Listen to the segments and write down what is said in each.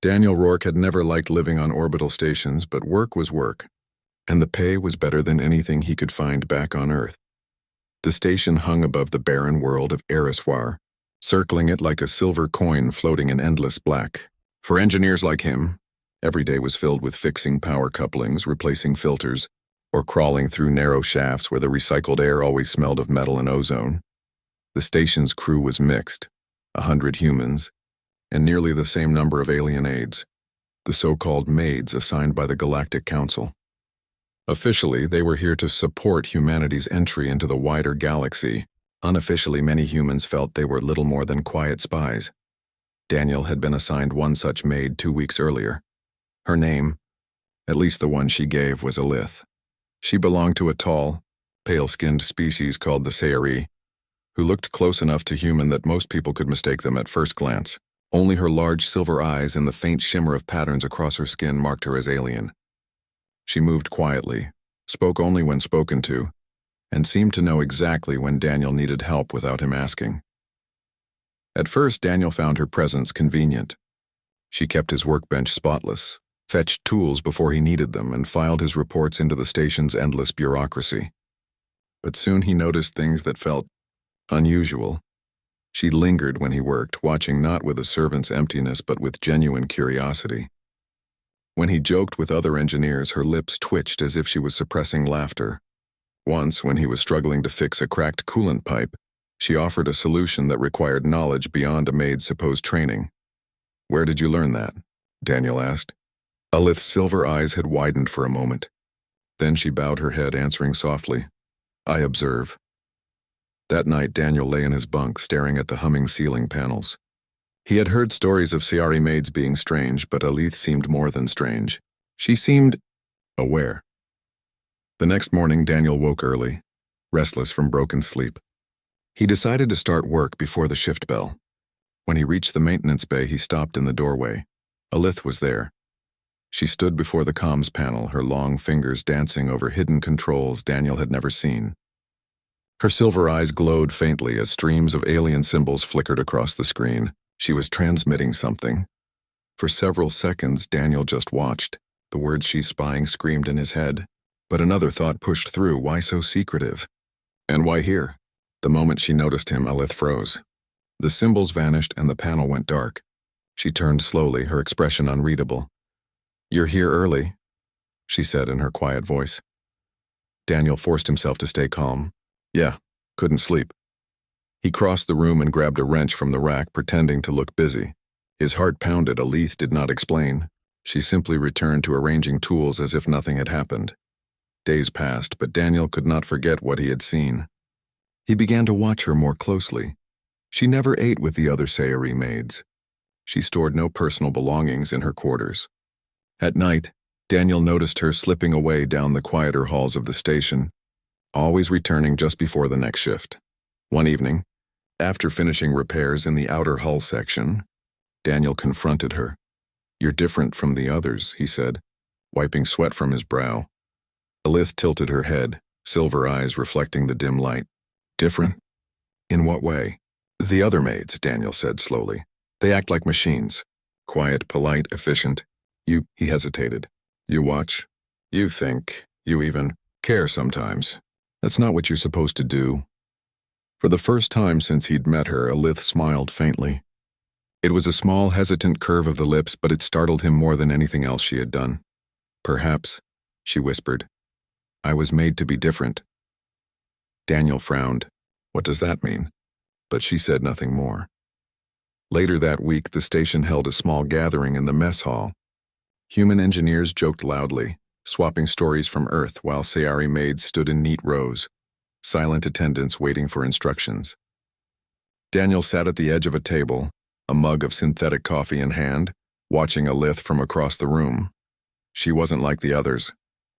Daniel Rourke had never liked living on orbital stations, but work was work, and the pay was better than anything he could find back on Earth. The station hung above the barren world of HFY, circling it like a silver coin floating in endless black. For engineers like him, every day was filled with fixing power couplings, replacing filters, or crawling through narrow shafts where the recycled air always smelled of metal and ozone. The station's crew was mixed, 100 humans, and nearly the same number of alien aides, the so-called Maids assigned by the Galactic Council. Officially, they were here to support humanity's entry into the wider galaxy. Unofficially, many humans felt they were little more than quiet spies. Daniel had been assigned one such maid 2 weeks earlier. Her name, at least the one she gave, was Elith. She belonged to a tall, pale-skinned species called the Sayari, who looked close enough to human that most people could mistake them at first glance. Only her large silver eyes and the faint shimmer of patterns across her skin marked her as alien. She moved quietly, spoke only when spoken to, and seemed to know exactly when Daniel needed help without him asking. At first, Daniel found her presence convenient. She kept his workbench spotless, fetched tools before he needed them, and filed his reports into the station's endless bureaucracy. But soon he noticed things that felt unusual. She lingered when he worked, watching not with a servant's emptiness but with genuine curiosity. When he joked with other engineers, her lips twitched as if she was suppressing laughter. Once, when he was struggling to fix a cracked coolant pipe, she offered a solution that required knowledge beyond a maid's supposed training. "Where did you learn that?" Daniel asked. Elith's silver eyes had widened for a moment. Then she bowed her head, answering softly, "I observe." That night, Daniel lay in his bunk, staring at the humming ceiling panels. He had heard stories of Sayari maids being strange, but Elith seemed more than strange. She seemed aware. The next morning, Daniel woke early, restless from broken sleep. He decided to start work before the shift bell. When he reached the maintenance bay, he stopped in the doorway. Elith was there. She stood before the comms panel, her long fingers dancing over hidden controls Daniel had never seen. Her silver eyes glowed faintly as streams of alien symbols flickered across the screen. She was transmitting something. For several seconds, Daniel just watched. The words she's spying screamed in his head. But another thought pushed through. Why so secretive? And why here? The moment she noticed him, Elith froze. The symbols vanished and the panel went dark. She turned slowly, her expression unreadable. "You're here early," she said in her quiet voice. Daniel forced himself to stay calm. "Yeah, couldn't sleep." He crossed the room and grabbed a wrench from the rack, pretending to look busy. His heart pounded. Elith did not explain. She simply returned to arranging tools as if nothing had happened. Days passed, but Daniel could not forget what he had seen. He began to watch her more closely. She never ate with the other Sayari maids. She stored no personal belongings in her quarters. At night, Daniel noticed her slipping away down the quieter halls of the station, always returning just before the next shift. One evening, after finishing repairs in the outer hull section, Daniel confronted her. "You're different from the others," he said, wiping sweat from his brow. Elith tilted her head, silver eyes reflecting the dim light. "Different? In what way?" "The other maids," Daniel said slowly. "They act like machines. Quiet, polite, efficient. He hesitated. You watch. You think. You even care sometimes. That's not what you're supposed to do." For the first time since he'd met her, Elith smiled faintly. It was a small, hesitant curve of the lips, but it startled him more than anything else she had done. "Perhaps," she whispered, "I was made to be different." Daniel frowned. What does that mean? But she said nothing more. Later that week, the station held a small gathering in the mess hall. Human engineers joked loudly, swapping stories from Earth while Sayari maids stood in neat rows, silent attendants waiting for instructions. Daniel sat at the edge of a table, a mug of synthetic coffee in hand, watching Elith from across the room. She wasn't like the others.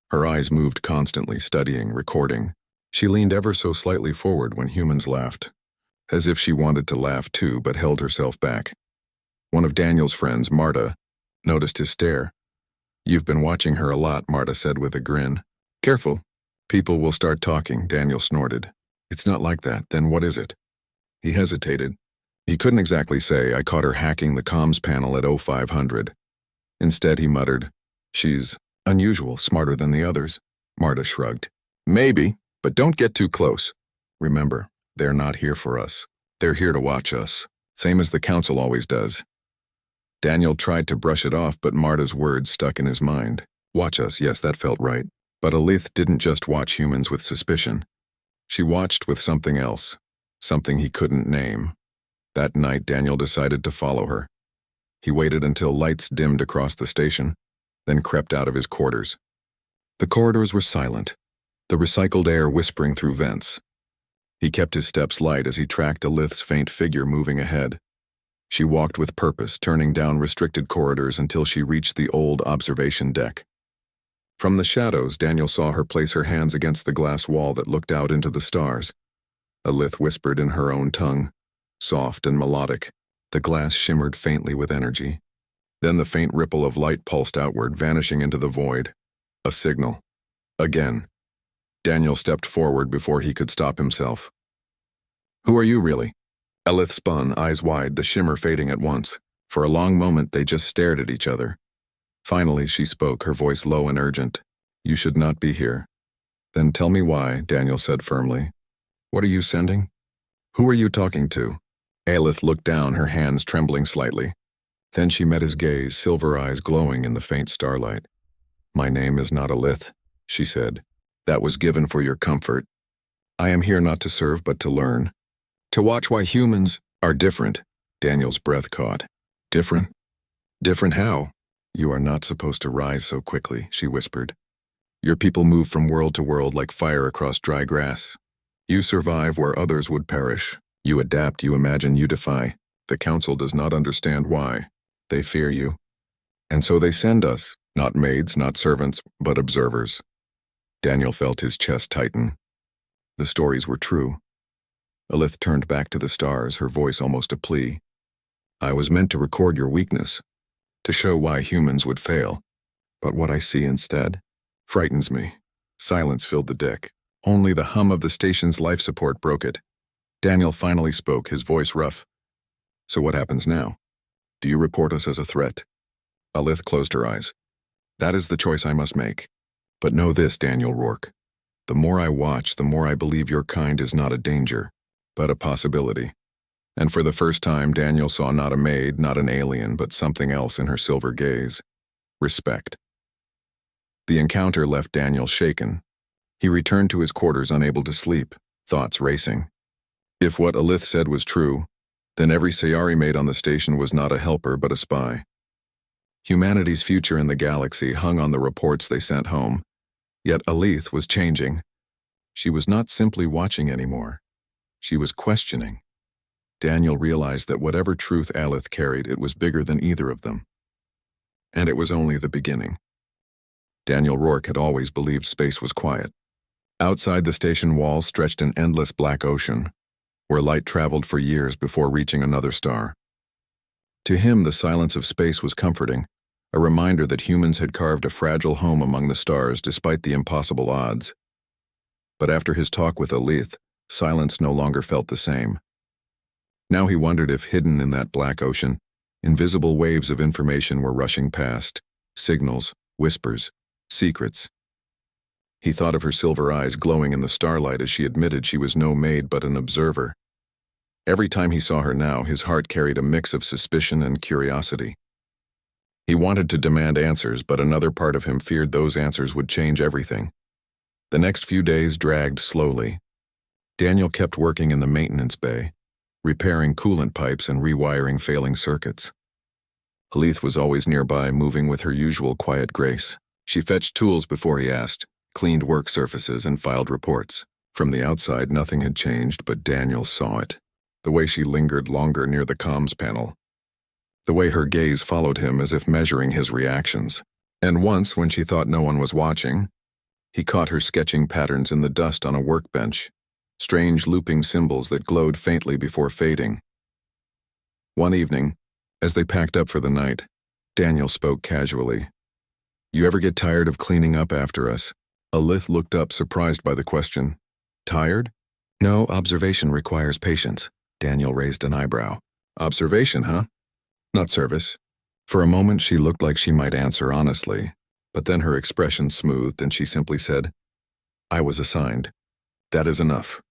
Her eyes moved constantly, studying, recording. She leaned ever so slightly forward when humans laughed, as if she wanted to laugh too but held herself back. One of Daniel's friends, Marta, noticed his stare. "You've been watching her a lot," Marta said with a grin. "Careful. People will start talking," Daniel snorted. "It's not like that. Then what is it?" He hesitated. He couldn't exactly say. "I caught her hacking the comms panel at 0500. Instead, he muttered, "She's unusual, smarter than the others." Marta shrugged. "Maybe, but don't get too close. Remember, they're not here for us. They're here to watch us, same as the Council always does." Daniel tried to brush it off, but Marta's words stuck in his mind. Watch us, yes, that felt right. But Alith didn't just watch humans with suspicion. She watched with something else, something he couldn't name. That night, Daniel decided to follow her. He waited until lights dimmed across the station, then crept out of his quarters. The corridors were silent, the recycled air whispering through vents. He kept his steps light as he tracked Alith's faint figure moving ahead. She walked with purpose, turning down restricted corridors until she reached the old observation deck. From the shadows, Daniel saw her place her hands against the glass wall that looked out into the stars. Alith whispered in her own tongue, soft and melodic. The glass shimmered faintly with energy. Then the faint ripple of light pulsed outward, vanishing into the void. A signal. Again. Daniel stepped forward before he could stop himself. "Who are you, really?" Alith spun, eyes wide, the shimmer fading at once. For a long moment, they just stared at each other. Finally, she spoke, her voice low and urgent. "You should not be here." "Then tell me why," Daniel said firmly. "What are you sending? Who are you talking to?" Alith looked down, her hands trembling slightly. Then she met his gaze, silver eyes glowing in the faint starlight. "My name is not Alith," she said. "That was given for your comfort. I am here not to serve but to learn. To watch why humans are different." Daniel's breath caught. "Different? Different how?" "You are not supposed to rise so quickly," she whispered. "Your people move from world to world like fire across dry grass. You survive where others would perish. You adapt, you imagine, you defy. The Council does not understand why. They fear you. And so they send us, not maids, not servants, but observers." Daniel felt his chest tighten. The stories were true. Alith turned back to the stars, her voice almost a plea. "I was meant to record your weakness, to show why humans would fail. But what I see instead frightens me." Silence filled the deck. Only the hum of the station's life support broke it. Daniel finally spoke, his voice rough. "So what happens now? Do you report us as a threat?" Alith closed her eyes. "That is the choice I must make. But know this, Daniel Rourke. The more I watch, the more I believe your kind is not a danger, but a possibility." And for the first time, Daniel saw not a maid, not an alien, but something else in her silver gaze. Respect. The encounter left Daniel shaken. He returned to his quarters unable to sleep, thoughts racing. If what Alith said was true, then every Sayari maid on the station was not a helper but a spy. Humanity's future in the galaxy hung on the reports they sent home. Yet Alith was changing. She was not simply watching anymore. She was questioning. Daniel realized that whatever truth Alith carried, it was bigger than either of them. And it was only the beginning. Daniel Rourke had always believed space was quiet. Outside the station walls stretched an endless black ocean, where light traveled for years before reaching another star. To him, the silence of space was comforting, a reminder that humans had carved a fragile home among the stars despite the impossible odds. But after his talk with Alith, silence no longer felt the same. Now he wondered if, hidden in that black ocean, invisible waves of information were rushing past, signals, whispers, secrets. He thought of her silver eyes glowing in the starlight as she admitted she was no maid but an observer. Every time he saw her now, his heart carried a mix of suspicion and curiosity. He wanted to demand answers, but another part of him feared those answers would change everything. The next few days dragged slowly. Daniel kept working in the maintenance bay, repairing coolant pipes and rewiring failing circuits. Alith was always nearby, moving with her usual quiet grace. She fetched tools before he asked, cleaned work surfaces, and filed reports. From the outside, nothing had changed, but Daniel saw it. The way she lingered longer near the comms panel. The way her gaze followed him as if measuring his reactions. And once, when she thought no one was watching, he caught her sketching patterns in the dust on a workbench, strange looping symbols that glowed faintly before fading. One evening, as they packed up for the night, Daniel spoke casually. "You ever get tired of cleaning up after us?" Alith looked up, surprised by the question. "Tired?" "No, observation requires patience." Daniel raised an eyebrow. "Observation, huh? Not service." For a moment she looked like she might answer honestly, but then her expression smoothed and she simply said, "I was assigned. That is enough."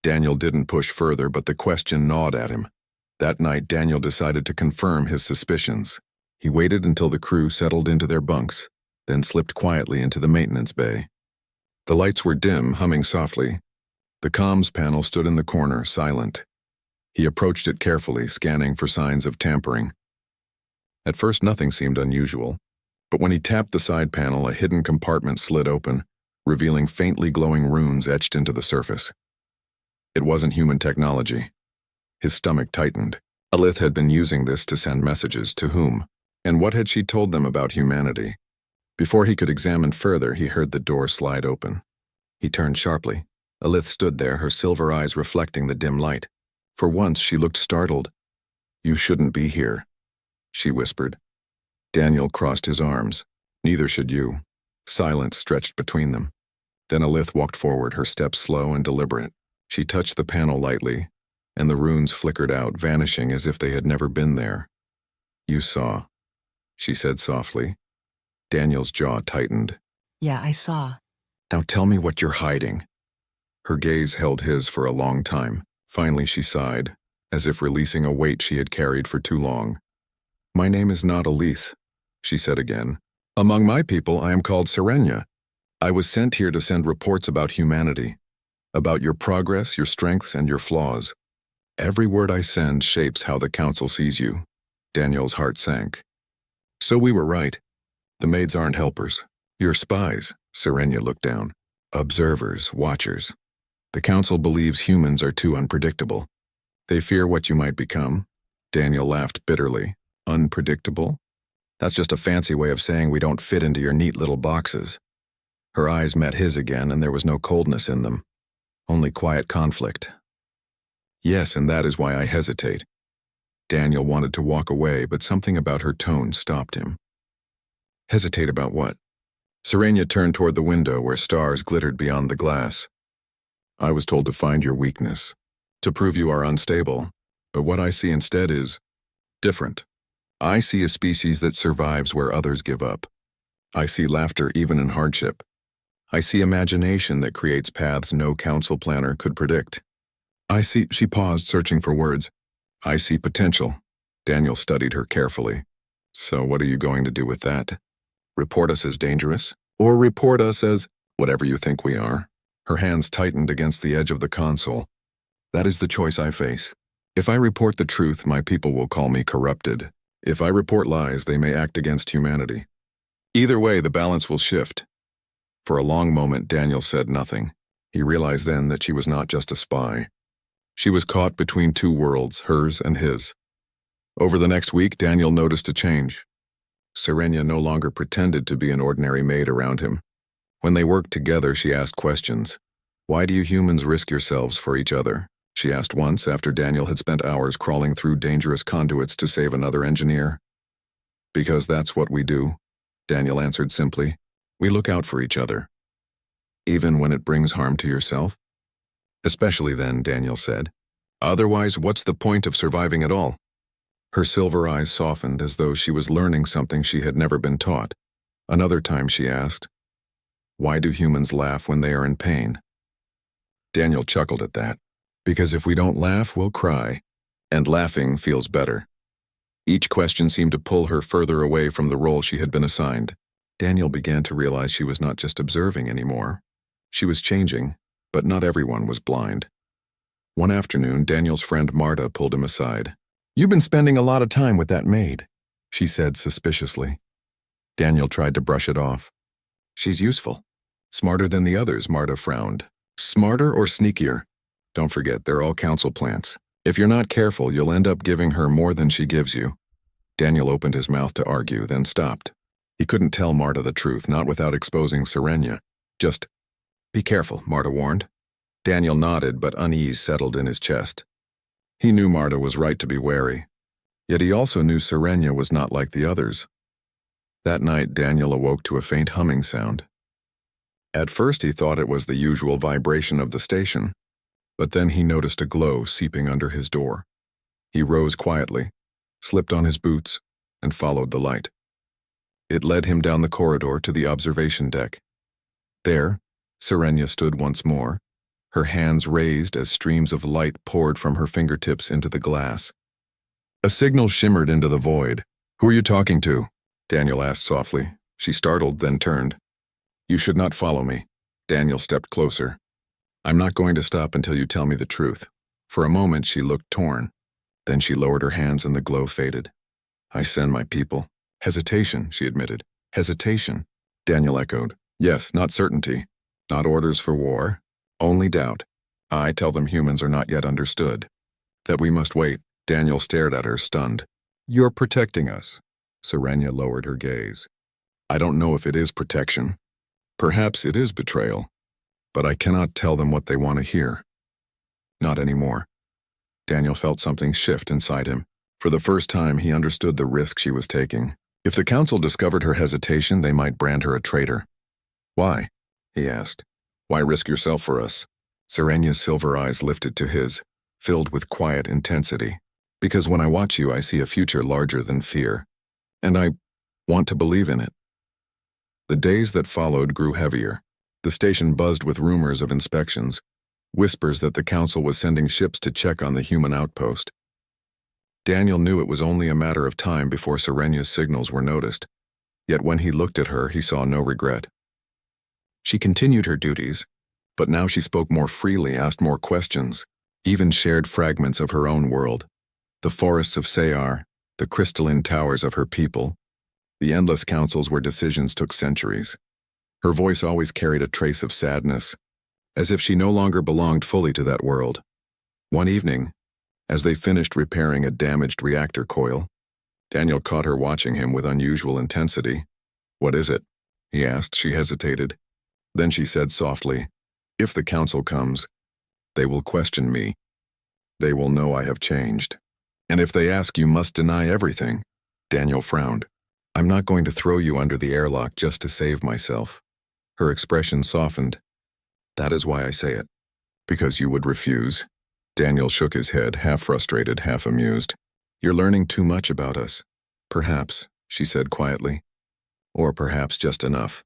Daniel didn't push further, but the question gnawed at him. That night, Daniel decided to confirm his suspicions. He waited until the crew settled into their bunks, then slipped quietly into the maintenance bay. The lights were dim, humming softly. The comms panel stood in the corner, silent. He approached it carefully, scanning for signs of tampering. At first, nothing seemed unusual, but when he tapped the side panel, a hidden compartment slid open, revealing faintly glowing runes etched into the surface. It wasn't human technology. His stomach tightened. Alith had been using this to send messages to whom? And what had she told them about humanity? Before he could examine further, he heard the door slide open. He turned sharply. Alith stood there, her silver eyes reflecting the dim light. For once, she looked startled. "You shouldn't be here," she whispered. Daniel crossed his arms. "Neither should you." Silence stretched between them. Then Alith walked forward, her steps slow and deliberate. She touched the panel lightly, and the runes flickered out, vanishing as if they had never been there. "You saw," she said softly. Daniel's jaw tightened. "Yeah, I saw." "Now tell me what you're hiding." Her gaze held his for a long time. Finally she sighed, as if releasing a weight she had carried for too long. "My name is not Alith," she said again. "Among my people I am called Serenia. I was sent here to send reports about humanity, about your progress, your strengths, and your flaws. Every word I send shapes how the Council sees you." Daniel's heart sank. "So we were right. The maids aren't helpers. You're spies." Serenia looked down. "Observers, watchers. The Council believes humans are too unpredictable. They fear what you might become." Daniel laughed bitterly. "Unpredictable? That's just a fancy way of saying we don't fit into your neat little boxes." Her eyes met his again, and there was no coldness in them, only quiet conflict. "Yes, and that is why I hesitate." Daniel wanted to walk away, but something about her tone stopped him. "Hesitate about what?" Serenia turned toward the window where stars glittered beyond the glass. "I was told to find your weakness, to prove you are unstable, but what I see instead is different. I see a species that survives where others give up. I see laughter even in hardship. I see imagination that creates paths no council planner could predict. I see," she paused, searching for words. "I see potential." Daniel studied her carefully. "So what are you going to do with that? Report us as dangerous? Or report us as whatever you think we are?" Her hands tightened against the edge of the console. "That is the choice I face. If I report the truth, my people will call me corrupted. If I report lies, they may act against humanity. Either way, the balance will shift." For a long moment, Daniel said nothing. He realized then that she was not just a spy. She was caught between two worlds, hers and his. Over the next week, Daniel noticed a change. Serenia no longer pretended to be an ordinary maid around him. When they worked together, she asked questions. "Why do you humans risk yourselves for each other?" she asked once after Daniel had spent hours crawling through dangerous conduits to save another engineer. "Because that's what we do," Daniel answered simply. "We look out for each other. Even when it brings harm to yourself?" "Especially then," Daniel said. "Otherwise, what's the point of surviving at all?" Her silver eyes softened as though she was learning something she had never been taught. Another time she asked, "Why do humans laugh when they are in pain?" Daniel chuckled at that. "Because if we don't laugh, we'll cry, and laughing feels better." Each question seemed to pull her further away from the role she had been assigned. Daniel began to realize she was not just observing anymore. She was changing, but not everyone was blind. One afternoon, Daniel's friend Marta pulled him aside. "You've been spending a lot of time with that maid," she said suspiciously. Daniel tried to brush it off. "She's useful. Smarter than the others," Marta frowned. "Smarter or sneakier? Don't forget, they're all council plants. If you're not careful, you'll end up giving her more than she gives you." Daniel opened his mouth to argue, then stopped. He couldn't tell Marta the truth, not without exposing Serenia. "Just be careful," Marta warned. Daniel nodded, but unease settled in his chest. He knew Marta was right to be wary. Yet he also knew Serenia was not like the others. That night, Daniel awoke to a faint humming sound. At first he thought it was the usual vibration of the station, but then he noticed a glow seeping under his door. He rose quietly, slipped on his boots, and followed the light. It led him down the corridor to the observation deck. There, Serenia stood once more, her hands raised as streams of light poured from her fingertips into the glass. A signal shimmered into the void. "Who are you talking to?" Daniel asked softly. She startled, then turned. "You should not follow me." Daniel stepped closer. "I'm not going to stop until you tell me the truth." For a moment she looked torn. Then she lowered her hands and the glow faded. "I send my people." "Hesitation," she admitted. "Hesitation." Daniel echoed. "Yes, not certainty. Not orders for war. Only doubt. I tell them humans are not yet understood. That we must wait." Daniel stared at her, stunned. "You're protecting us." Serenia lowered her gaze. "I don't know if it is protection. Perhaps it is betrayal. But I cannot tell them what they want to hear. Not anymore." Daniel felt something shift inside him. For the first time, he understood the risk she was taking. If the council discovered her hesitation, they might brand her a traitor. "Why?" he asked. "Why risk yourself for us?" Serenia's silver eyes lifted to his, filled with quiet intensity. "Because when I watch you, I see a future larger than fear. And I want to believe in it." The days that followed grew heavier. The station buzzed with rumors of inspections, whispers that the council was sending ships to check on the human outpost. Daniel knew it was only a matter of time before Serenia's signals were noticed, yet when he looked at her, he saw no regret. She continued her duties, but now she spoke more freely, asked more questions, even shared fragments of her own world. The forests of Sayar, the crystalline towers of her people, the endless councils where decisions took centuries. Her voice always carried a trace of sadness, as if she no longer belonged fully to that world. One evening, as they finished repairing a damaged reactor coil, Daniel caught her watching him with unusual intensity. "What is it?" he asked. She hesitated. Then she said softly, "If the council comes, they will question me. They will know I have changed. And if they ask, you must deny everything." Daniel frowned. "I'm not going to throw you under the airlock just to save myself." Her expression softened. "That is why I say it." "Because you would refuse?" Daniel shook his head, half frustrated, half amused. "You're learning too much about us." "Perhaps," she said quietly. "Or perhaps just enough."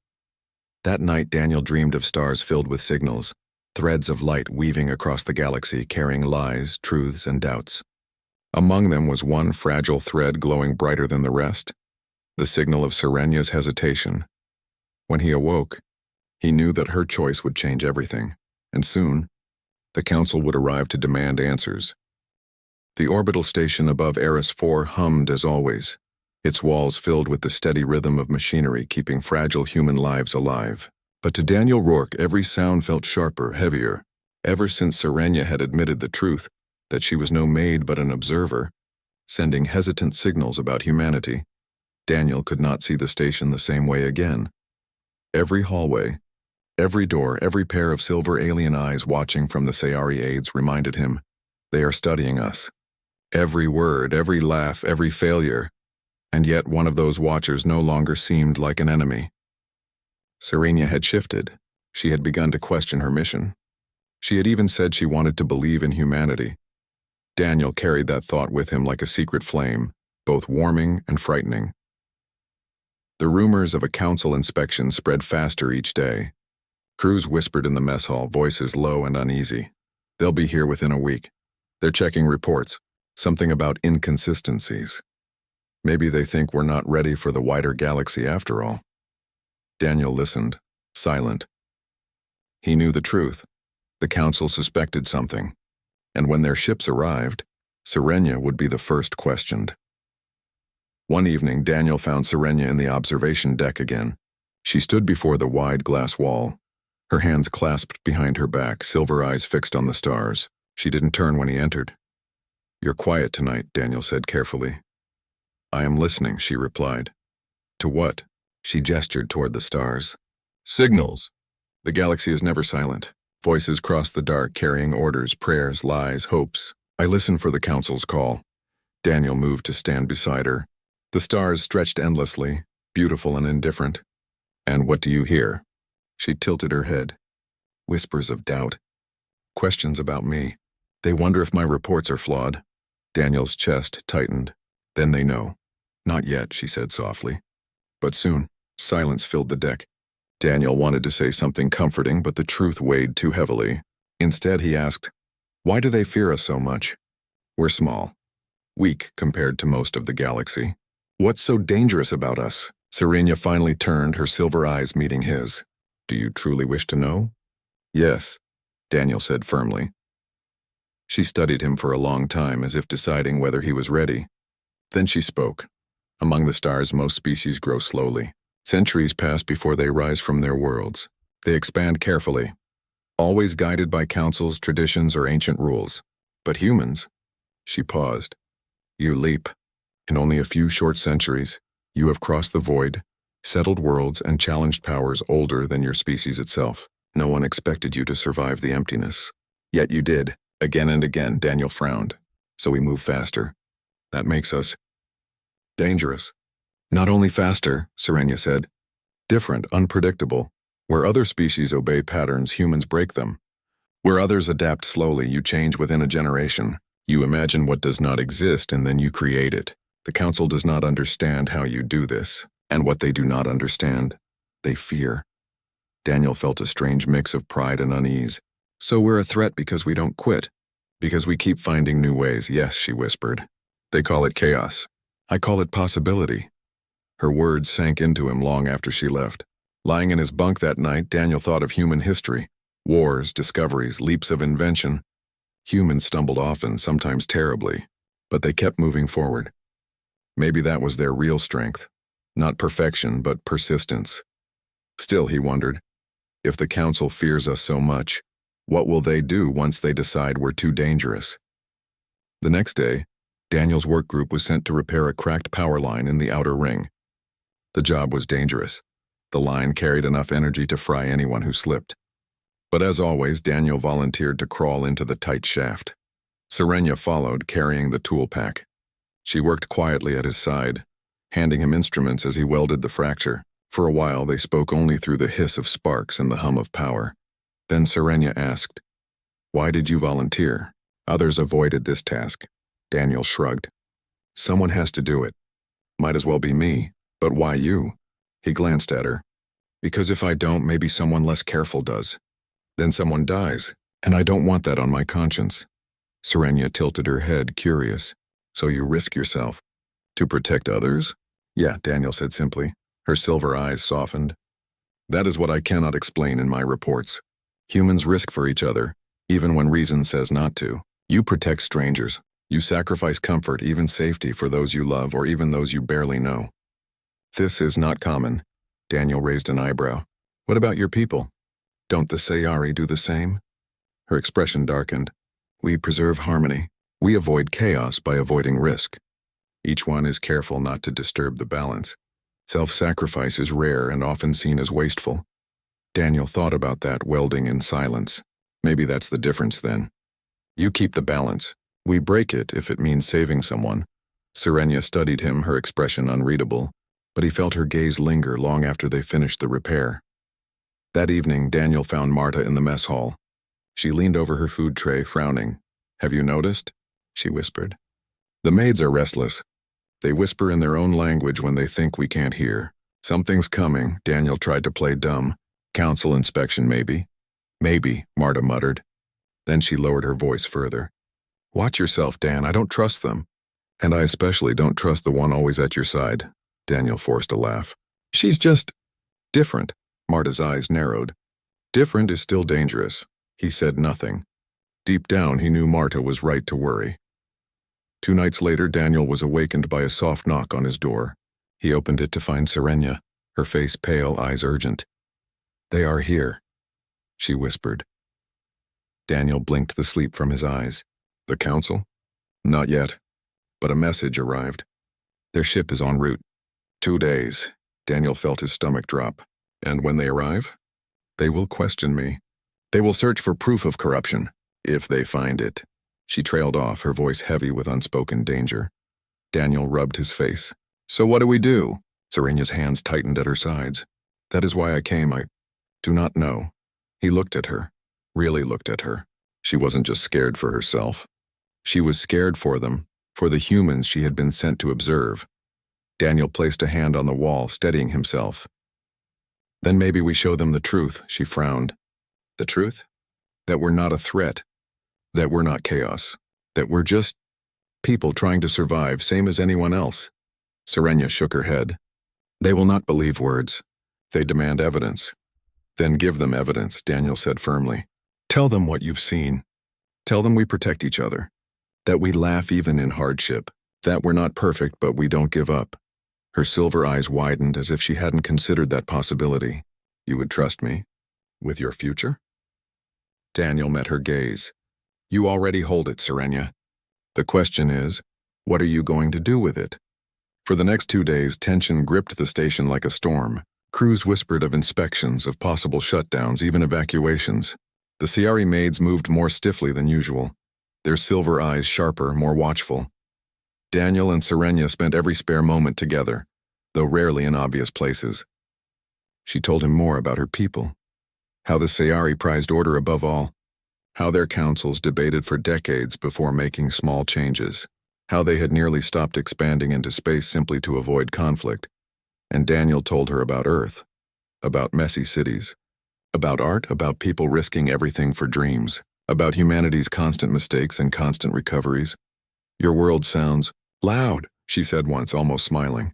That night Daniel dreamed of stars filled with signals, threads of light weaving across the galaxy carrying lies, truths, and doubts. Among them was one fragile thread glowing brighter than the rest, the signal of Serenia's hesitation. When he awoke, he knew that her choice would change everything, and soon, the council would arrive to demand answers. The orbital station above Eris 4 hummed as always, its walls filled with the steady rhythm of machinery keeping fragile human lives alive. But to Daniel Rourke, every sound felt sharper, heavier. Ever since Serenia had admitted the truth, that she was no maid but an observer, sending hesitant signals about humanity, Daniel could not see the station the same way again. Every hallway, every door, every pair of silver alien eyes watching from the Sayari aids reminded him, they are studying us. Every word, every laugh, every failure, and yet one of those watchers no longer seemed like an enemy. Serenia had shifted. She had begun to question her mission. She had even said she wanted to believe in humanity. Daniel carried that thought with him like a secret flame, both warming and frightening. The rumors of a council inspection spread faster each day. Crews whispered in the mess hall, voices low and uneasy. "They'll be here within a week. They're checking reports, something about inconsistencies. Maybe they think we're not ready for the wider galaxy after all." Daniel listened, silent. He knew the truth. The council suspected something, and when their ships arrived, Serenia would be the first questioned. One evening, Daniel found Serenia in the observation deck again. She stood before the wide glass wall, her hands clasped behind her back, silver eyes fixed on the stars. She didn't turn when he entered. "You're quiet tonight," Daniel said carefully. "I am listening," she replied. "To what?" She gestured toward the stars. "Signals. The galaxy is never silent. Voices cross the dark, carrying orders, prayers, lies, hopes. I listen for the council's call." Daniel moved to stand beside her. The stars stretched endlessly, beautiful and indifferent. "And what do you hear?" She tilted her head. "Whispers of doubt. Questions about me. They wonder if my reports are flawed." Daniel's chest tightened. "Then they know." Not yet, she said softly. But soon, silence filled the deck. Daniel wanted to say something comforting, but the truth weighed too heavily. Instead, he asked, "Why do they fear us so much? We're small, weak compared to most of the galaxy. What's so dangerous about us?" Serenia finally turned, her silver eyes meeting his. "Do you truly wish to know?" "Yes," Daniel said firmly. She studied him for a long time, as if deciding whether he was ready. Then she spoke. "Among the stars, most species grow slowly. Centuries pass before they rise from their worlds. They expand carefully, always guided by councils, traditions, or ancient rules. But humans," she paused, "you leap. In only a few short centuries, you have crossed the void, settled worlds, and challenged powers older than your species itself. No one expected you to survive the emptiness. Yet you did, again and again." Daniel frowned. "So we move faster. That makes us dangerous." "Not only faster," Serenia said. "Different, unpredictable. Where other species obey patterns, humans break them. Where others adapt slowly, you change within a generation. You imagine what does not exist and then you create it. The Council does not understand how you do this, and what they do not understand, they fear." Daniel felt a strange mix of pride and unease. "So we're a threat because we don't quit? Because we keep finding new ways." "Yes," she whispered. "They call it chaos. I call it possibility." Her words sank into him long after she left. Lying in his bunk that night, Daniel thought of human history. Wars, discoveries, leaps of invention. Humans stumbled often, sometimes terribly, but they kept moving forward. Maybe that was their real strength. Not perfection, but persistence. Still, he wondered, if the Council fears us so much, what will they do once they decide we're too dangerous? The next day, Daniel's work group was sent to repair a cracked power line in the outer ring. The job was dangerous. The line carried enough energy to fry anyone who slipped. But as always, Daniel volunteered to crawl into the tight shaft. Serenia followed, carrying the tool pack. She worked quietly at his side, handing him instruments as he welded the fracture. For a while, they spoke only through the hiss of sparks and the hum of power. Then Serenia asked, "Why did you volunteer?" "Others avoided this task." Daniel shrugged. "Someone has to do it. Might as well be me. But why you?" He glanced at her. "Because if I don't, maybe someone less careful does. Then someone dies, and I don't want that on my conscience." Serenia tilted her head, curious. "So you risk yourself? To protect others?" "Yeah," Daniel said simply. Her silver eyes softened. "That is what I cannot explain in my reports. Humans risk for each other, even when reason says not to. You protect strangers. You sacrifice comfort, even safety, for those you love or even those you barely know. This is not common." Daniel raised an eyebrow. "What about your people? Don't the Sayari do the same?" Her expression darkened. "We preserve harmony. We avoid chaos by avoiding risk. Each one is careful not to disturb the balance. Self-sacrifice is rare and often seen as wasteful." Daniel thought about that, welding in silence. Maybe that's the difference then. "You keep the balance. We break it if it means saving someone." Serenia studied him, her expression unreadable, but he felt her gaze linger long after they finished the repair. That evening, Daniel found Marta in the mess hall. She leaned over her food tray, frowning. "Have you noticed?" she whispered. "The maids are restless. They whisper in their own language when they think we can't hear. Something's coming." Daniel tried to play dumb. "Council inspection, maybe." "Maybe," Marta muttered. Then she lowered her voice further. "Watch yourself, Dan. I don't trust them. And I especially don't trust the one always at your side." Daniel forced a laugh. "She's just different." Marta's eyes narrowed. "Different is still dangerous." He said nothing. Deep down, he knew Marta was right to worry. 2 nights later, Daniel was awakened by a soft knock on his door. He opened it to find Serenia, her face pale, eyes urgent. "They are here," she whispered. Daniel blinked the sleep from his eyes. "The Council?" "Not yet, but a message arrived. Their ship is en route. 2 days." Daniel felt his stomach drop. "And when they arrive? They will question me. They will search for proof of corruption, if they find it." She trailed off, her voice heavy with unspoken danger. Daniel rubbed his face. "So what do we do?" Serenia's hands tightened at her sides. "That is why I came. I do not know." He looked at her, really looked at her. She wasn't just scared for herself. She was scared for them, for the humans she had been sent to observe. Daniel placed a hand on the wall, steadying himself. Then maybe we show them the truth, she frowned. The truth? That we're not a threat. That we're not chaos. That we're just people trying to survive, same as anyone else. Serenia shook her head. They will not believe words. They demand evidence. Then give them evidence, Daniel said firmly. Tell them what you've seen. Tell them we protect each other. That we laugh even in hardship. That we're not perfect, but we don't give up. Her silver eyes widened as if she hadn't considered that possibility. You would trust me? With your future? Daniel met her gaze. You already hold it, Serenia. The question is, what are you going to do with it? For the next 2 days, tension gripped the station like a storm. Crews whispered of inspections, of possible shutdowns, even evacuations. The CRE maids moved more stiffly than usual, their silver eyes sharper, more watchful. Daniel and Serenia spent every spare moment together, though rarely in obvious places. She told him more about her people, how the Sayari prized order above all, how their councils debated for decades before making small changes, how they had nearly stopped expanding into space simply to avoid conflict. And Daniel told her about Earth, about messy cities, about art, about people risking everything for dreams, about humanity's constant mistakes and constant recoveries. Your world sounds loud, she said once, almost smiling.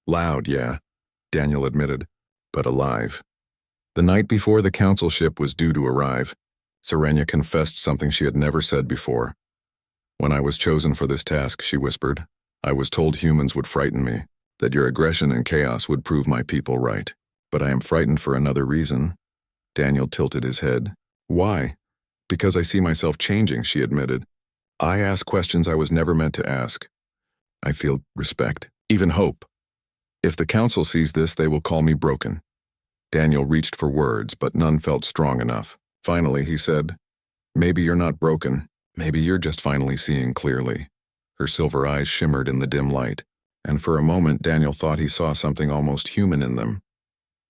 Loud, yeah, Daniel admitted, but alive. The night before the council ship was due to arrive, Serenia confessed something she had never said before. When I was chosen for this task, she whispered, I was told humans would frighten me, that your aggression and chaos would prove my people right. But I am frightened for another reason. Daniel tilted his head. Why? Because I see myself changing, she admitted. I ask questions I was never meant to ask. I feel respect, even hope. If the council sees this, they will call me broken. Daniel reached for words, but none felt strong enough. Finally, he said, maybe you're not broken. Maybe you're just finally seeing clearly. Her silver eyes shimmered in the dim light, and for a moment Daniel thought he saw something almost human in them.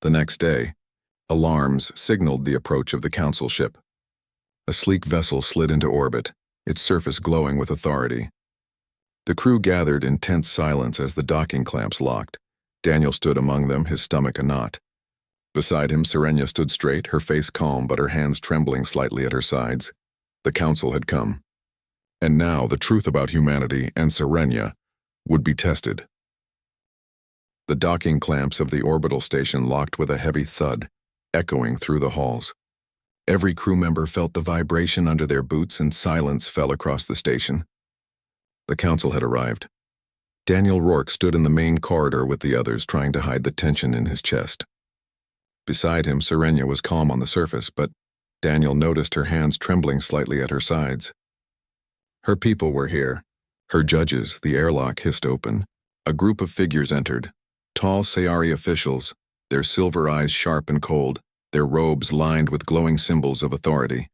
The next day, alarms signaled the approach of the council ship. A sleek vessel slid into orbit, its surface glowing with authority. The crew gathered in tense silence as the docking clamps locked. Daniel stood among them, his stomach a knot. Beside him, Serenia stood straight, her face calm but her hands trembling slightly at her sides. The council had come. And now the truth about humanity and Serenia would be tested. The docking clamps of the orbital station locked with a heavy thud, echoing through the halls. Every crew member felt the vibration under their boots and silence fell across the station. The council had arrived. Daniel Rourke stood in the main corridor with the others, trying to hide the tension in his chest. Beside him, Serenia was calm on the surface, but Daniel noticed her hands trembling slightly at her sides. Her people were here. Her judges, the airlock hissed open. A group of figures entered. Tall Sayari officials, their silver eyes sharp and cold, their robes lined with glowing symbols of authority.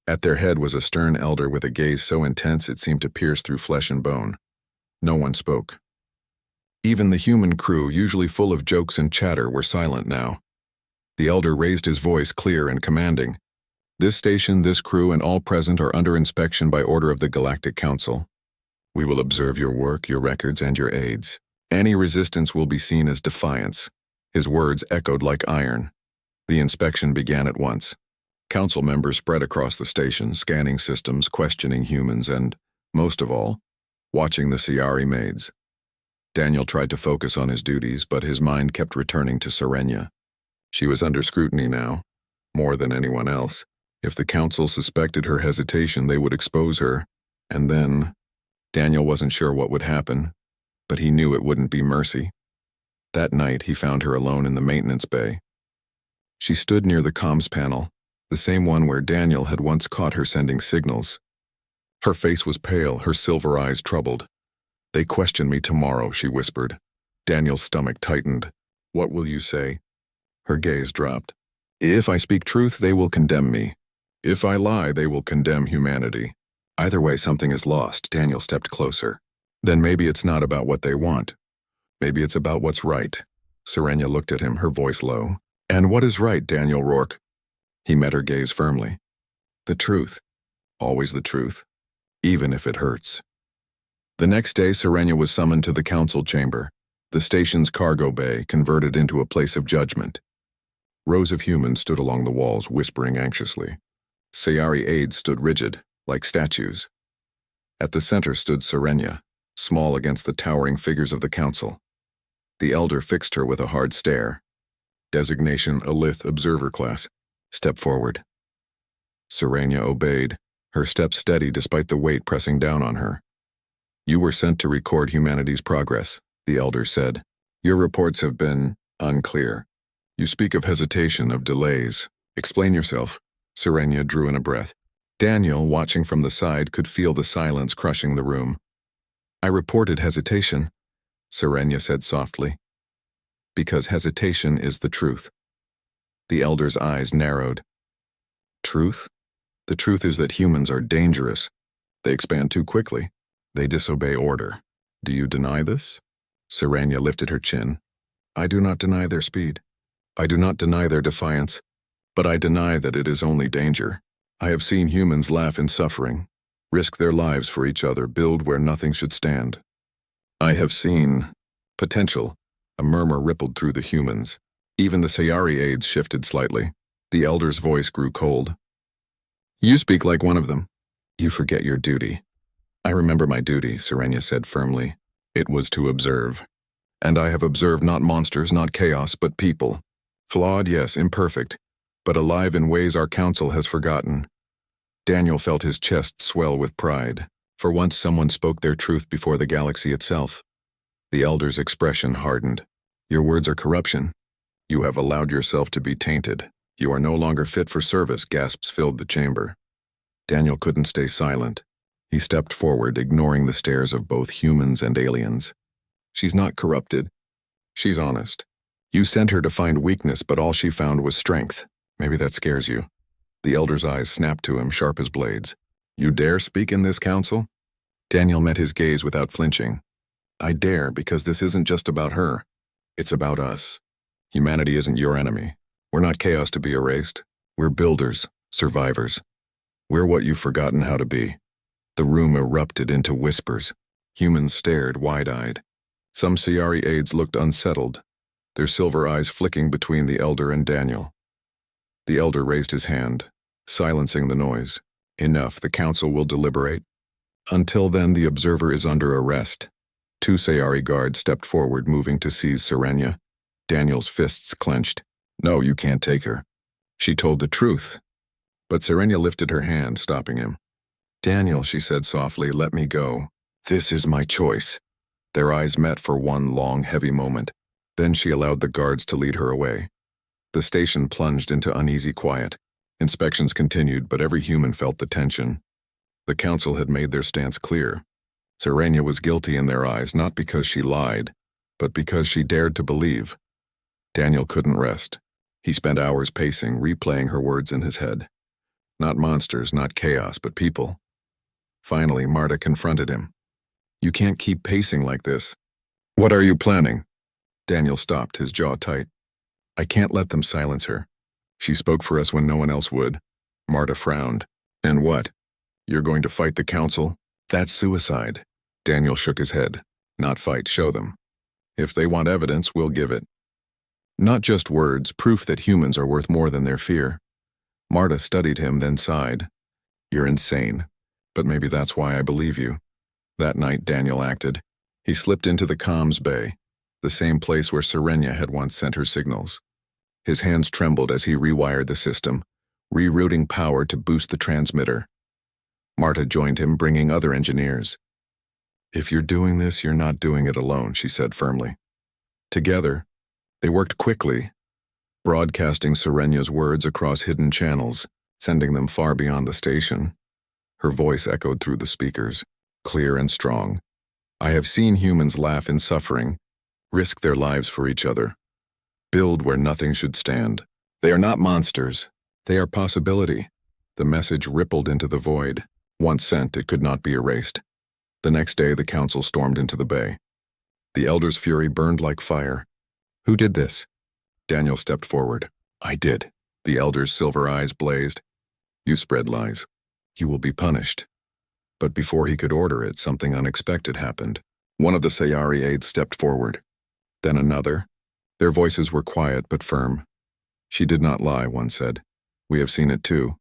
At their head was a stern elder with a gaze so intense it seemed to pierce through flesh and bone. No one spoke. Even the human crew, usually full of jokes and chatter, were silent now. The elder raised his voice clear and commanding. This station, this crew, and all present are under inspection by order of the Galactic Council. We will observe your work, your records, and your aids. Any resistance will be seen as defiance. His words echoed like iron. The inspection began at once. Council members spread across the station, scanning systems, questioning humans, and, most of all, watching the Sayari maids. Daniel tried to focus on his duties, but his mind kept returning to Serenia. She was under scrutiny now, more than anyone else. If the council suspected her hesitation, they would expose her, and then, Daniel wasn't sure what would happen, but he knew it wouldn't be mercy. That night, he found her alone in the maintenance bay. She stood near the comms panel, the same one where Daniel had once caught her sending signals. Her face was pale, her silver eyes troubled. They question me tomorrow, she whispered. Daniel's stomach tightened. What will you say? Her gaze dropped. If I speak truth, they will condemn me. If I lie, they will condemn humanity. Either way, something is lost. Daniel stepped closer. Then maybe it's not about what they want. Maybe it's about what's right. Serenia looked at him, her voice low. And what is right, Daniel Rourke? He met her gaze firmly. The truth. Always the truth. Even if it hurts. The next day, Serenia was summoned to the council chamber, the station's cargo bay converted into a place of judgment. Rows of humans stood along the walls, whispering anxiously. Sayari aides stood rigid, like statues. At the center stood Serenia, small against the towering figures of the council. The elder fixed her with a hard stare. Designation Alith Observer Class. Step forward. Serenia obeyed, her steps steady despite the weight pressing down on her. You were sent to record humanity's progress, the elder said. Your reports have been unclear. You speak of hesitation, of delays. Explain yourself. Serenia drew in a breath. Daniel, watching from the side, could feel the silence crushing the room. I reported hesitation, Serenia said softly. Because hesitation is the truth. The elder's eyes narrowed. Truth? The truth is that humans are dangerous. They expand too quickly. They disobey order. Do you deny this? Serenia lifted her chin. I do not deny their speed. I do not deny their defiance. But I deny that it is only danger. I have seen humans laugh in suffering, risk their lives for each other, build where nothing should stand. I have seen potential. A murmur rippled through the humans. Even the Sayari aides shifted slightly. The elder's voice grew cold. You speak like one of them. You forget your duty. I remember my duty, Serenia said firmly. It was to observe. And I have observed not monsters, not chaos, but people. Flawed, yes, imperfect, but alive in ways our council has forgotten. Daniel felt his chest swell with pride. For once someone spoke their truth before the galaxy itself. The elder's expression hardened. Your words are corruption. You have allowed yourself to be tainted. You are no longer fit for service, gasps filled the chamber. Daniel couldn't stay silent. He stepped forward, ignoring the stares of both humans and aliens. She's not corrupted. She's honest. You sent her to find weakness, but all she found was strength. Maybe that scares you. The elder's eyes snapped to him, sharp as blades. You dare speak in this council? Daniel met his gaze without flinching. I dare because this isn't just about her. It's about us. Humanity isn't your enemy. We're not chaos to be erased. We're builders, survivors. We're what you've forgotten how to be. The room erupted into whispers. Humans stared wide-eyed. Some Sayari aides looked unsettled, their silver eyes flicking between the elder and Daniel. The elder raised his hand, silencing the noise. Enough, the council will deliberate. Until then, the observer is under arrest. 2 Sayari guards stepped forward, moving to seize Serenia. Daniel's fists clenched. No, you can't take her. She told the truth. But Serenia lifted her hand, stopping him. Daniel, she said softly, let me go. This is my choice. Their eyes met for one long, heavy moment. Then she allowed the guards to lead her away. The station plunged into uneasy quiet. Inspections continued, but every human felt the tension. The council had made their stance clear. Serenia was guilty in their eyes, not because she lied, but because she dared to believe. Daniel couldn't rest. He spent hours pacing, replaying her words in his head. Not monsters, not chaos, but people. Finally, Marta confronted him. You can't keep pacing like this. What are you planning? Daniel stopped, his jaw tight. I can't let them silence her. She spoke for us when no one else would. Marta frowned. And what? You're going to fight the council? That's suicide. Daniel shook his head. Not fight, show them. If they want evidence, we'll give it. Not just words, proof that humans are worth more than their fear. Marta studied him, then sighed. You're insane. But maybe that's why I believe you. That night, Daniel acted. He slipped into the comms bay, the same place where Serenia had once sent her signals. His hands trembled as he rewired the system, rerouting power to boost the transmitter. Marta joined him, bringing other engineers. If you're doing this, you're not doing it alone, she said firmly. Together, they worked quickly, broadcasting Serenia's words across hidden channels, sending them far beyond the station. Her voice echoed through the speakers, clear and strong. I have seen humans laugh in suffering, risk their lives for each other, build where nothing should stand. They are not monsters. They are possibility. The message rippled into the void. Once sent, it could not be erased. The next day, the council stormed into the bay. The elder's fury burned like fire. Who did this? Daniel stepped forward. I did. The elder's silver eyes blazed. You spread lies. You will be punished. But before he could order it, something unexpected happened. One of the Sayari aides stepped forward. Then another. Their voices were quiet but firm. "She did not lie," one said. "We have seen it too,"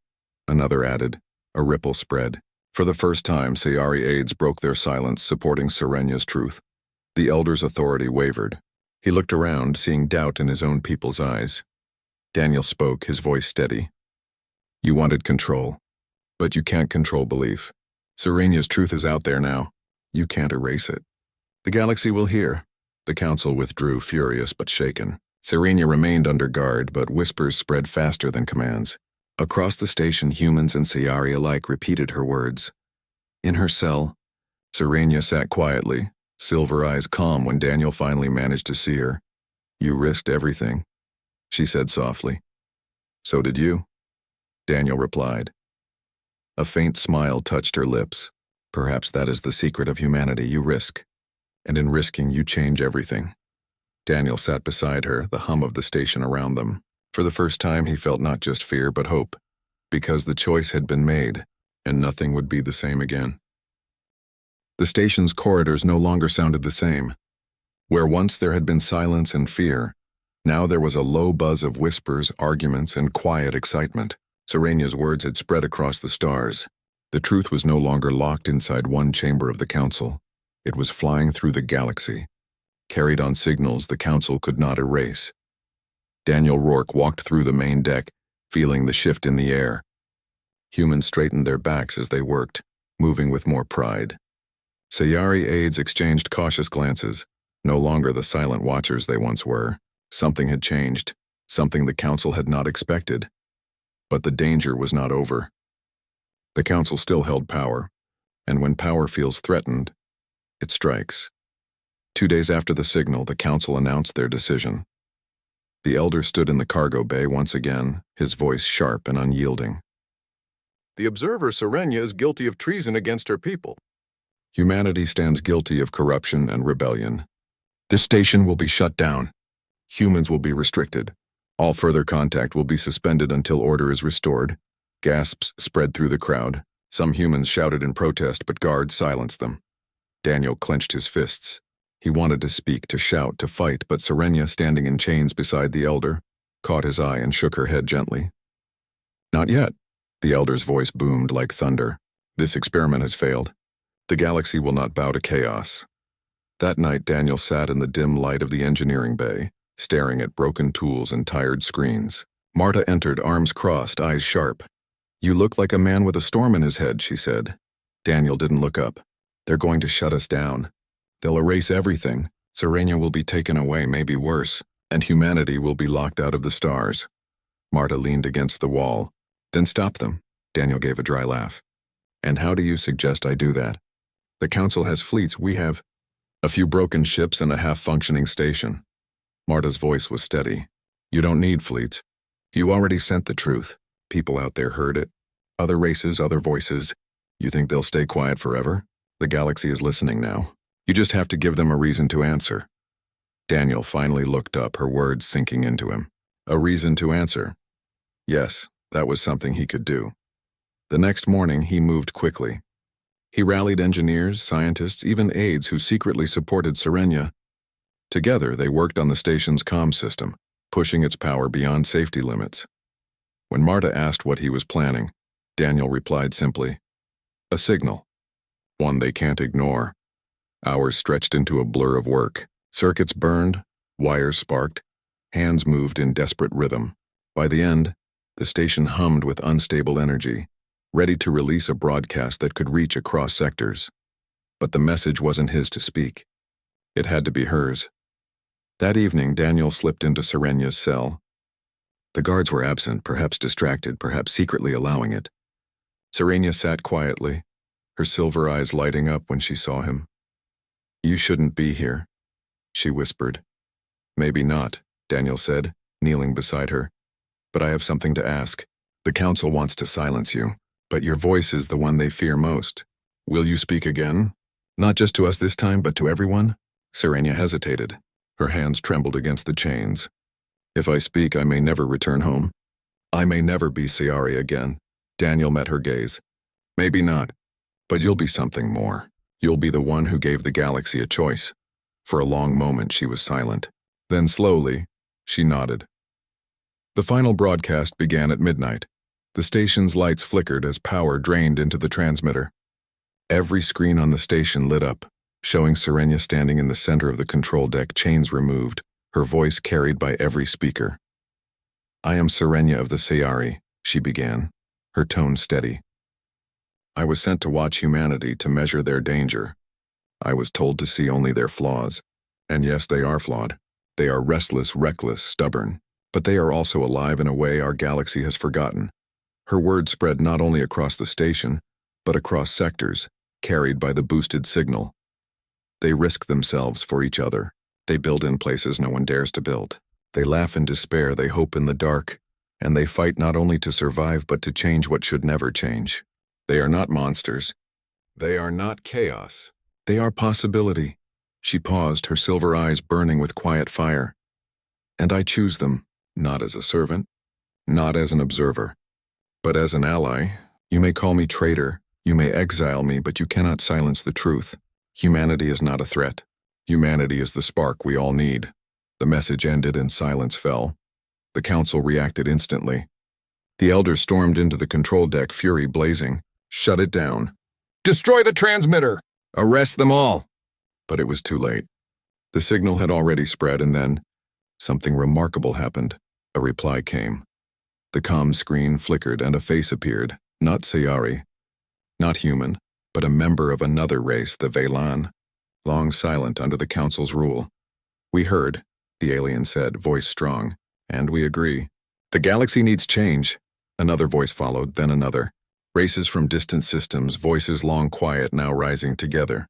another added. A ripple spread. For the first time, Sayari aides broke their silence, supporting Serenya's truth. The elder's authority wavered. He looked around, seeing doubt in his own people's eyes. Daniel spoke, his voice steady. "You wanted control, but you can't control belief. Serenya's truth is out there now. You can't erase it. The galaxy will hear." The council withdrew, furious but shaken. Serenia remained under guard, but whispers spread faster than commands. Across the station, humans and Sayari alike repeated her words. In her cell, Serenia sat quietly, silver eyes calm when Daniel finally managed to see her. "You risked everything," she said softly. "So did you," Daniel replied. A faint smile touched her lips. "Perhaps that is the secret of humanity. You risk. And in risking, you change everything." Daniel sat beside her, the hum of the station around them. For the first time, he felt not just fear, but hope. Because the choice had been made, and nothing would be the same again. The station's corridors no longer sounded the same. Where once there had been silence and fear, now there was a low buzz of whispers, arguments, and quiet excitement. Serenya's words had spread across the stars. The truth was no longer locked inside one chamber of the council. It was flying through the galaxy, carried on signals the council could not erase. Daniel Rourke walked through the main deck, feeling the shift in the air. Humans straightened their backs as they worked, moving with more pride. Sayari aides exchanged cautious glances, no longer the silent watchers they once were. Something had changed, something the council had not expected. But the danger was not over. The council still held power, and when power feels threatened, it strikes. 2 days after the signal, the council announced their decision. The elder stood in the cargo bay once again, his voice sharp and unyielding. "The observer Serenya is guilty of treason against her people. Humanity stands guilty of corruption and rebellion. This station will be shut down. Humans will be restricted. All further contact will be suspended until order is restored." Gasps spread through the crowd. Some humans shouted in protest, but guards silenced them. Daniel clenched his fists. He wanted to speak, to shout, to fight, but Serenya, standing in chains beside the elder, caught his eye and shook her head gently. "Not yet," the elder's voice boomed like thunder. "This experiment has failed. The galaxy will not bow to chaos." That night, Daniel sat in the dim light of the engineering bay, staring at broken tools and tired screens. Marta entered, arms crossed, eyes sharp. "You look like a man with a storm in his head," she said. Daniel didn't look up. "They're going to shut us down. They'll erase everything. Serenia will be taken away, maybe worse, and humanity will be locked out of the stars." Marta leaned against the wall. "Then stop them." Daniel gave a dry laugh. "And how do you suggest I do that? The council has fleets. We have a few broken ships and a half-functioning station." Marta's voice was steady. "You don't need fleets. You already sent the truth. People out there heard it. Other races, other voices. You think they'll stay quiet forever? The galaxy is listening now. You just have to give them a reason to answer." Daniel finally looked up, her words sinking into him. A reason to answer. Yes, that was something he could do. The next morning, he moved quickly. He rallied engineers, scientists, even aides who secretly supported Serenya. Together, they worked on the station's comm system, pushing its power beyond safety limits. When Marta asked what he was planning, Daniel replied simply, "A signal. One they can't ignore." Hours stretched into a blur of work. Circuits burned, wires sparked, hands moved in desperate rhythm. By the end, the station hummed with unstable energy, ready to release a broadcast that could reach across sectors. But the message wasn't his to speak. It had to be hers. That evening, Daniel slipped into Serenya's cell. The guards were absent, perhaps distracted, perhaps secretly allowing it. Serenya sat quietly, her silver eyes lighting up when she saw him. "You shouldn't be here," she whispered. "Maybe not," Daniel said, kneeling beside her. "But I have something to ask. The council wants to silence you, but your voice is the one they fear most. Will you speak again? Not just to us this time, but to everyone?" Serenya hesitated. Her hands trembled against the chains. "If I speak, I may never return home. I may never be Sayari again." Daniel met her gaze. "Maybe not. But you'll be something more. You'll be the one who gave the galaxy a choice. For a long moment she was silent. Then slowly, she nodded. The final broadcast began at midnight. The station's lights flickered as power drained into the transmitter. Every screen on the station lit up, showing Serenia standing in the center of the control deck, chains removed, her voice carried by every speaker. "I am Serenia of the Sayari," she began, her tone steady. "I was sent to watch humanity, to measure their danger. I was told to see only their flaws. And yes, they are flawed. They are restless, reckless, stubborn. But they are also alive in a way our galaxy has forgotten." Her words spread not only across the station, but across sectors, carried by the boosted signal. They risk themselves for each other. They build in places no one dares to build. They laugh in despair, they hope in the dark, and they fight not only to survive but to change what should never change. They are not monsters. They are not chaos. They are possibility. She paused, her silver eyes burning with quiet fire. "And I choose them, not as a servant, not as an observer, but as an ally. You may call me traitor, you may exile me, but you cannot silence the truth. Humanity is not a threat. Humanity is the spark we all need." The message ended and silence fell. The council reacted instantly. The elders stormed into the control deck, fury blazing. "Shut it down. Destroy the transmitter! Arrest them all!" But it was too late. The signal had already spread, and then something remarkable happened. A reply came. The comm screen flickered and a face appeared, not Sayari, not human, but a member of another race, the Veylan, long silent under the council's rule. "We heard," the alien said, voice strong, "and we agree. The galaxy needs change." Another voice followed, then another. Races from distant systems, voices long quiet, now rising together.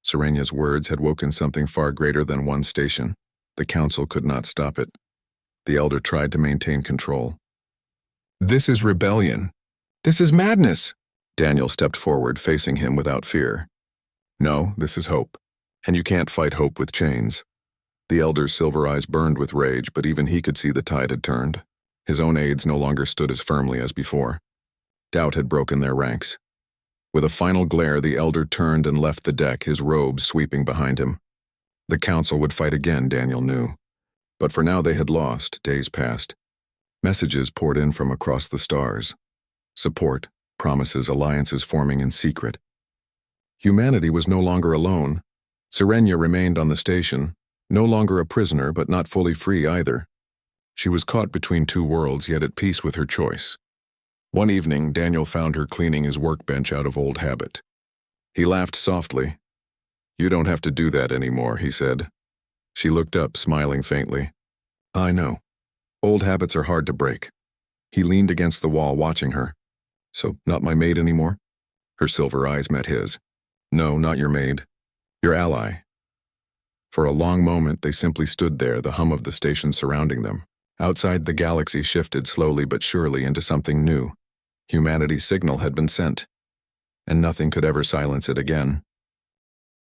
Serenia's words had woken something far greater than one station. The council could not stop it. The elder tried to maintain control. "This is rebellion. This is madness." Daniel stepped forward, facing him without fear. "No, this is hope. And you can't fight hope with chains." The elder's silver eyes burned with rage, but even he could see the tide had turned. His own aides no longer stood as firmly as before. Doubt had broken their ranks. With a final glare, the elder turned and left the deck, his robes sweeping behind him. The council would fight again, Daniel knew. But for now they had lost. Days passed. Messages poured in from across the stars. Support, promises, alliances forming in secret. Humanity was no longer alone. Serenia remained on the station, no longer a prisoner but not fully free either. She was caught between two worlds, yet at peace with her choice. One evening, Daniel found her cleaning his workbench out of old habit. He laughed softly. "You don't have to do that anymore," he said. She looked up, smiling faintly. "I know. Old habits are hard to break." He leaned against the wall, watching her. "So, not my maid anymore?" Her silver eyes met his. "No, not your maid. Your ally." For a long moment, they simply stood there, the hum of the station surrounding them. Outside, the galaxy shifted slowly but surely into something new. Humanity's signal had been sent, and nothing could ever silence it again.